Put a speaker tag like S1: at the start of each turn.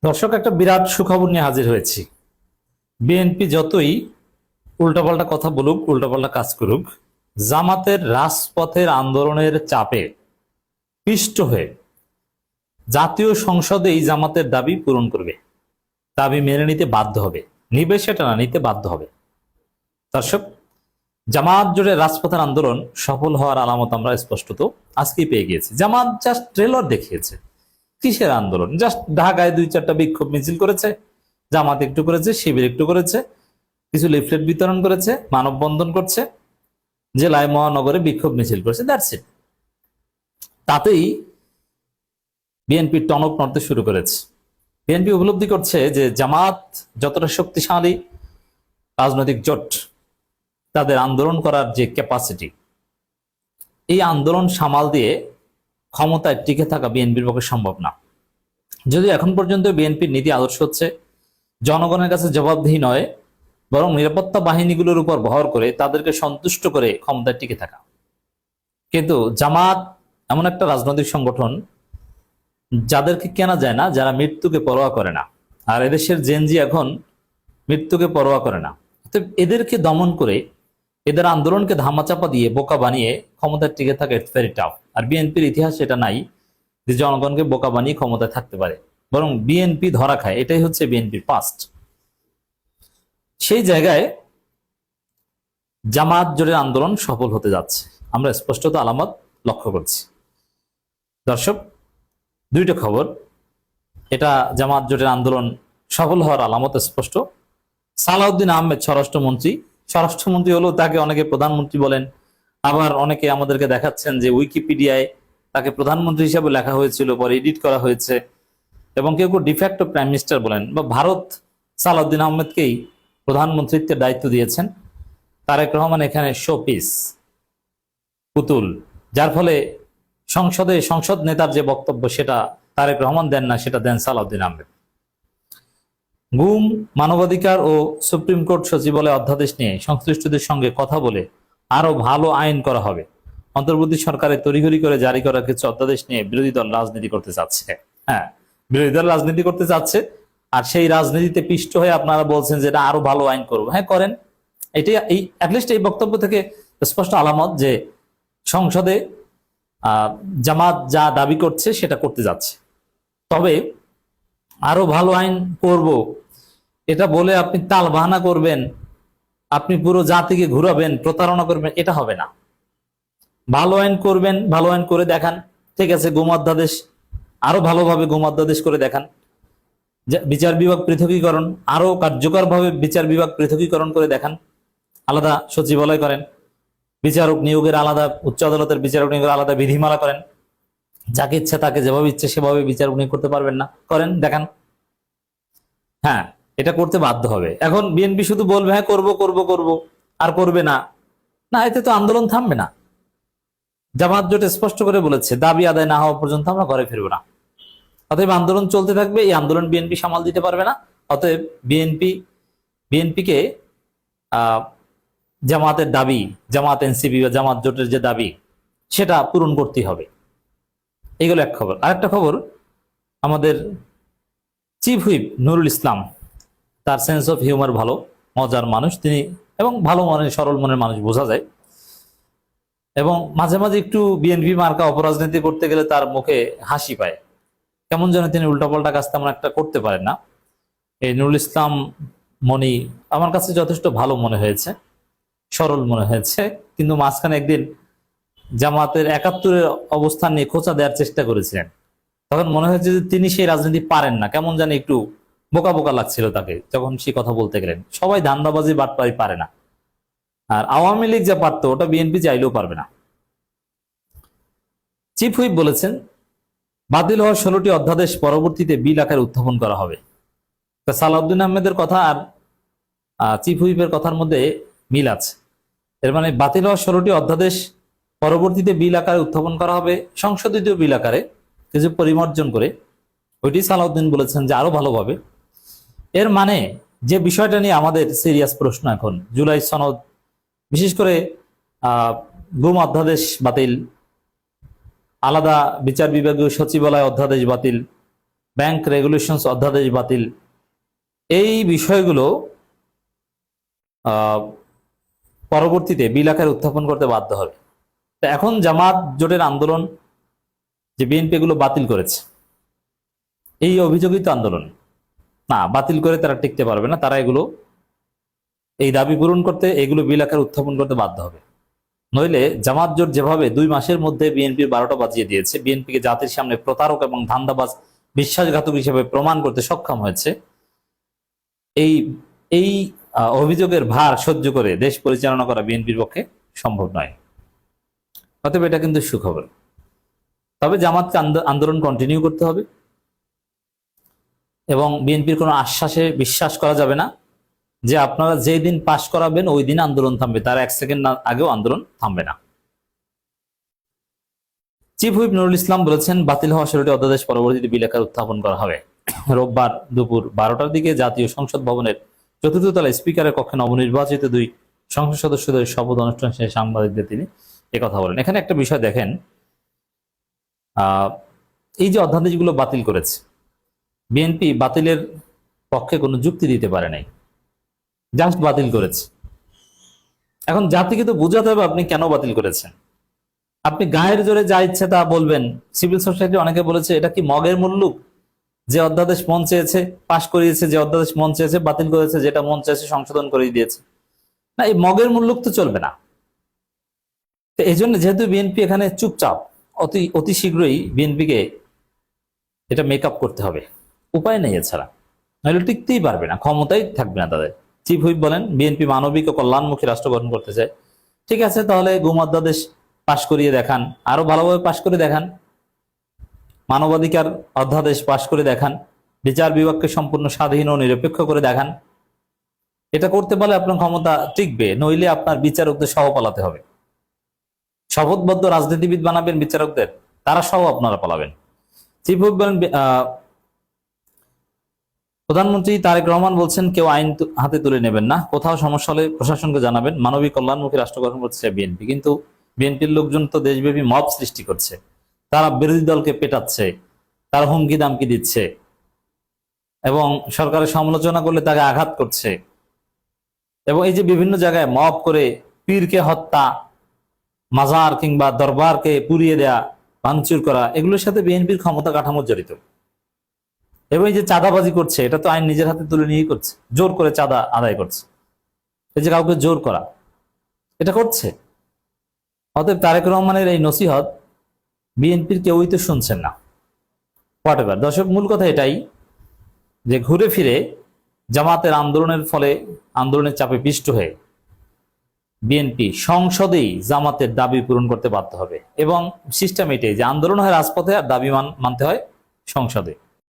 S1: দর্শক, একটা বিরাট সুখবর নিয়ে হাজির হয়েছি। বিএনপি যতই উল্টাপাল্টা কথা বলুক, উল্টাপাল্টা কাজ করুক, জামাতের রাজপথের আন্দোলনের চাপে পিষ্ট হয়ে জাতীয় সংসদে এই জামাতের দাবি পূরণ করবে, দাবি মেনে নিতে বাধ্য হবে, নিবে সেটা না, নিতে বাধ্য হবে। দর্শক, জামাত জোটে রাজপথের আন্দোলন সফল হওয়ার আলামত আমরা স্পষ্টত আজকেই পেয়ে গিয়েছি। জামাত জাস্ট ট্রেলার দেখিয়েছে কিসের আন্দোলন। জাস্ট ঢাকায় 2-4টা বিক্ষোভ মিছিল করেছে, জামাত একটু করেছে, শিবির একটু করেছে, কিছু লিফলেট বিতরণ করেছে, মানববন্ধন করছে, জেলায় মহানগরে বিক্ষোভ মিছিল করেছে, দ্যাটস ইট। তাতেই বিএনপি টনক নড়তে শুরু করেছে। বিএনপি উপলব্ধি করছে যে জামাত যতটা শক্তিশালী রাজনৈতিক জোট, তাদের আন্দোলন করার যে ক্যাপাসিটি, এই আন্দোলন সামাল দিয়ে ক্ষমতায় টিকে থাকা বিএনপির পক্ষে সম্ভব না। যদিও এখন পর্যন্ত বিএনপির নীতি আদর্শ হচ্ছে জনগণের কাছে জবাবদিহি নয়, বরং নিরাপত্তা বাহিনীগুলোর উপর ভর করে তাদেরকে সন্তুষ্ট করে ক্ষমতায় টিকে থাকা। কিন্তু জামাত এমন একটা রাজনৈতিক সংগঠন যাদেরকে কেনা যায় না, যারা মৃত্যুকে পরোয়া করে না। আর এদেশের জেনজি এখন মৃত্যুকে পরোয়া করে না। তো এদেরকে দমন করে, এদের আন্দোলনকে ধামাচাপা দিয়ে বোকা বানিয়ে ক্ষমতায় টিকে থাকা ইটস ভেরি টাফ। আর বিএনপির ইতিহাসে এটা নাই যে জনগণকে বোকা বানিয়ে ক্ষমতায় থাকতে পারে, বরং বিএনপি ধরা খায়। এটাই হচ্ছে বিএনপির পাস্ট। সেই জায়গায় জামাত জোটের আন্দোলন সফল হতে যাচ্ছে, আমরা স্পষ্টত আলামত লক্ষ্য করছি। দর্শক, দুইটা খবর। এটা জামাত জোটের আন্দোলন সফল হওয়ার আলামত স্পষ্ট। সালাউদ্দিন আহমেদ স্বরাষ্ট্রমন্ত্রী হলেও তাকে অনেকে প্রধানমন্ত্রী বলেন, আবার অনেকে আমাদেরকে দেখাচ্ছেন যে উইকিপিডিয়ায় তাকে প্রধানমন্ত্রী হিসেবে লেখা হয়েছিল, পরে এডিট করা হয়েছে, এবং কেউ কেউ ডিফ্যাক্টো প্রাইম মিনিস্টার বলেন। বা ভারত সালাউদ্দিন আহমেদকেই প্রধানমন্ত্রীত্বের দায়িত্ব দিয়েছেন। তারেক রহমান এখানে শোপিস, পুতুল, যার ফলে সংসদ নেতার যে বক্তব্য সেটা তারেক রহমান দেন না, সেটা দেন সালাউদ্দিন আহমেদ। গুম, মানবাধিকার ও সুপ্রিম কোর্ট সচিবালয় অধ্যাদেশ নিয়ে সংশ্লিষ্টদের সঙ্গে কথা বলে আরো ভালো আইন করা হবে। অন্তর্বর্তী সরকারের তড়িঘড়ি করে জারি করা কিছু অধ্যাদেশ নিয়ে বিরোধী দল রাজনীতি করতে চাচ্ছে। হ্যাঁ, বিরোধী দল রাজনীতি করতে চাচ্ছে, আর সেই রাজনীতিতে পিষ্ট হয়ে আপনারা বলছেন যে এটা আরো ভালো আইন করবো। হ্যাঁ, করেন। এটাই অ্যাটলিস্ট এই বক্তব্য থেকে স্পষ্ট আলামত যে সংসদে জামাত যা দাবি করছে সেটা করতে যাচ্ছে। তবে আরো ভালো আইন করব এটা বলে আপনি তাল বাহানা করবেন, আপনি পুরো জাতিকে ঘুরাবেন, প্রতারণা করবেন, এটা হবে না। ভালো আইন করবেন, ভালো আইন করে দেখান। ঠিক আছে, গুম অধ্যাদেশ আরো ভালোভাবে গুম অধ্যাদেশ করে দেখান। বিচার বিভাগ পৃথকীকরণ আরো কার্যকরভাবে বিচার বিভাগ পৃথকীকরণ করে দেখান। আলাদা সচিবালয় করেন, বিচারক নিয়োগের আলাদা, উচ্চ আদালতের বিচারক নিয়োগের আলাদা বিধিমালা করেন। যাকে ইচ্ছে তাকে যেভাবে ইচ্ছে সেভাবে বিচারক নিয়োগ করতে পারবেন না, করেন, দেখান। হ্যাঁ, এটা করতে বাধ্য হবে। এখন বিএনপি শুধু বলবে হ্যাঁ করব করব করব, আর করবে না, না, এতে তো আন্দোলন থামবে না। জামাত জোট স্পষ্ট করে বলেছে দাবি আদায় না হওয়া পর্যন্ত আমরা ঘরে ফিরবো না। অতএব আন্দোলন চলতে থাকবে। এই আন্দোলন বিএনপি সামাল দিতে পারবে না। অতএব বিএনপিকে জামাতের দাবি, জামাত এনসিপি বা জামাত জোটের যে দাবি সেটা পূরণ করতেই হবে। এগুলো এক খবর। আরেকটা খবর, আমাদের চিফ হুইপ নুরুল ইসলাম, তার সেন্স অফ হিউমার ভালো, মজার মানুষ তিনি, এবং ভালো মনের সরল মনের মানুষ বোঝা যায়। এবং মাঝে মাঝে একটু বিএনপি মার্কা অপরাজনীতি করতে গেলে তার মুখে হাসি পায়, কেমন যেন তিনি উল্টাপাল্টা কাজ তেমন একটা করতে পারেন না। এই নুরুল ইসলাম মনি আমার কাছে যথেষ্ট ভালো মনে হয়েছে, সরল মনে হয়েছে। কিন্তু মাঝখানে একদিন জামাতের ৭১-এর অবস্থান নিয়ে খোঁচা দেওয়ার চেষ্টা করেছিলেন, তখন মনে হয়েছে যে তিনি সেই রাজনীতি পারেন না, কেমন জানি একটু বোকা বোকা লাগছিল তাকে যখন সে কথা বলতে গেলেন। সবাই ধান্দাবাজি বাটপারি পারে না, আর আওয়ামী লীগ যা পারতো ওটা বিএনপি চাইলেও পারবে না। চিফ হুইপ বলেছেন বাতিল হওয়ার 16টি অধ্যাদেশ পরবর্তীতে বিল আকারে উত্থাপন করা হবে। সালাউদ্দিন আহমেদের কথা আর চিফ হুইপের কথার মধ্যে মিল আছে। এর মানে বাতিল হওয়ার 16টি অধ্যাদেশ পরবর্তীতে বিল আকারে উত্থাপন করা হবে, সংশোধিত বিল আকারে কিছু পরিমার্জন করে। ওইটি সালাউদ্দিন বলেছেন যে আরো ভালোভাবে। এর মানে যে বিষয়টা নিয়ে আমাদের সিরিয়াস প্রশ্ন এখন, জুলাই সনদ, বিশেষ করে গুম অধ্যাদেশ বাতিল, আলাদা বিচার বিভাগীয় সচিবালয় অধ্যাদেশ বাতিল, ব্যাংক রেগুলেশনস অধ্যাদেশ বাতিল, এই বিষয়গুলো পরবর্তীতে বিল আকারে উত্থাপন করতে বাধ্য হবে। তো এখন জামাত জোটের আন্দোলন যে বিএনপি এগুলো বাতিল করেছে, এই অভিযোগিত আন্দোলন না, বাতিল করে তারা টিকতে পারবে না। তারা এগুলো এই দাবি পূরণ করতে এগুলো বিল আকারে উত্থাপন করতে বাধ্য হবে। নইলে জামাত জোট যেভাবে 2 মাসের মধ্যে বিএনপির 12টা বাজিয়ে দিয়েছে, বিএনপিকে জাতির সামনে প্রতারক এবং ধান্দাবাজ বিশ্বাসঘাতক হিসেবে প্রমাণ করতে সক্ষম হয়েছে, এই এই অভিযোগের ভার সহ্য করে দেশ পরিচালনা করা বিএনপির পক্ষে সম্ভব নয়। অতএব এটা কিন্তু সুখবর। তবে জামাতকে আন্দোলন কন্টিনিউ করতে হবে এবং বিএনপির কোনো আশ্বাসে বিশ্বাস করা যাবে না যে আপনারা যেই দিন পাশ করাবেন ওই দিন আন্দোলন থামবে, তার 1 সেকেন্ড আগেও আন্দোলন থামবে না। চিফ হুইপ নুরুল ইসলাম বলেছেন, বাতিল হওয়া 16টি অধ্যাদেশ পরবর্তীতে বিল আকারে উত্থাপন করা হবে। রোববার দুপুর 12টার দিকে জাতীয় সংসদ ভবনের 4র্থ তলায় স্পিকারের কক্ষে নবনির্বাচিত 2 সংসদ সদস্যদের শপথ অনুষ্ঠান শেষে সাংবাদিকদের তিনি একথা বলেন। এখানে একটা বিষয় দেখেন, এই যে অধ্যাদেশগুলো বাতিল করেছে, বিএনপি বাতিলের পক্ষে কোনো যুক্তি দিতে পারে নাই, জাস্ট বাতিল করেছে। এখন জাতিকে তো বোঝাতে হবে আপনি কেন বাতিল করেছেন। আপনি গায়ের জোরে যা ইচ্ছে তা বলবেন। সিভিল সোসাইটি অনেকে বলেছে এটা কি মগের মুল্লুক, যে অধ্যাদেশ মন চেয়েছে পাশ করিয়েছে, যে অধ্যাদেশ মন চেয়েছে বাতিল করেছে, যেটা মন চেয়েছে সংশোধন করে দিয়েছে। না, এই মগের মুল্লুক তো চলবে না। তো এই জন্য যেহেতু বিএনপি এখানে চুপচাপ, অতি শীঘ্রই বিএনপিকে এটা মেকআপ করতে হবে, উপায় নেই এছাড়া, নাহলে টিকতেই পারবে না, ক্ষমতাই থাকবে না তাদের। চিফ হুইপ বলেন, বিএনপি মানবিক ও কল্যাণমুখী রাষ্ট্র গঠন করতে চায়। ঠিক আছে, তাহলে গুম অধ্যাদেশ পাশ করিয়ে দেখান, আরো ভালোভাবে পাশ করে দেখান, মানবাধিকার অধ্যাদেশ পাশ করে দেখান, বিচার বিভাগকে সম্পূর্ণ স্বাধীন ও নিরপেক্ষ করে দেখান। এটা করতে পারলে আপনার ক্ষমতা টিকবে, নইলে আপনার বিচারকদের সহ পালাতে হবে। শপথবদ্ধ রাজনীতিবিদ বানাবেন বিচারকদের, তারা সহ আপনারা পালাবেন। চিফ হুইপ বলেন, প্রধানমন্ত্রী তারেক রহমান বলছেন, কেউ আইন হাতে তুলে নেবেন না, কোথাও সমস্যা হলে প্রশাসনকে জানাবেন। মানবিক কল্যাণমুখী রাষ্ট্র গঠন করছে বিএনপি, কিন্তু বিএনপির লোকজন তো দেশব্যাপী মব সৃষ্টি করছে, তারা বিরোধী দলকে পেটাচ্ছে, তারা হুমকি দামকি দিচ্ছে এবং সরকারের সমালোচনা করলে তাকে আঘাত করছে। এবং এই যে বিভিন্ন জায়গায় মব করে পীরকে হত্যা, মাজার কিংবা দরবারকে পুড়িয়ে দেয়া, ভাঙচুর করা, এগুলোর সাথে বিএনপির ক্ষমতা কাঠামো জড়িত। এবং এই যে চাঁদাবাজি করছে, এটা তো আইন নিজের হাতে তুলে নিয়েই করছে, জোর করে চাঁদা আদায় করছে, এই যে কাউকে জোর করা, এটা করছে। অতএব তারেক রহমানের এই নসিহত বিএনপির কেউই তো শুনছেন না। হোয়াটএভার। দর্শক, মূল কথা এটাই যে ঘুরে ফিরে জামাতের আন্দোলনের ফলে, আন্দোলনের চাপে পিষ্ট হয়ে বিএনপি সংসদেই জামাতের দাবি পূরণ করতে বাধ্য হবে। এবং সিস্টেম এটাই যে আন্দোলন হয় রাজপথে আর দাবি মানতে হয় সংসদে।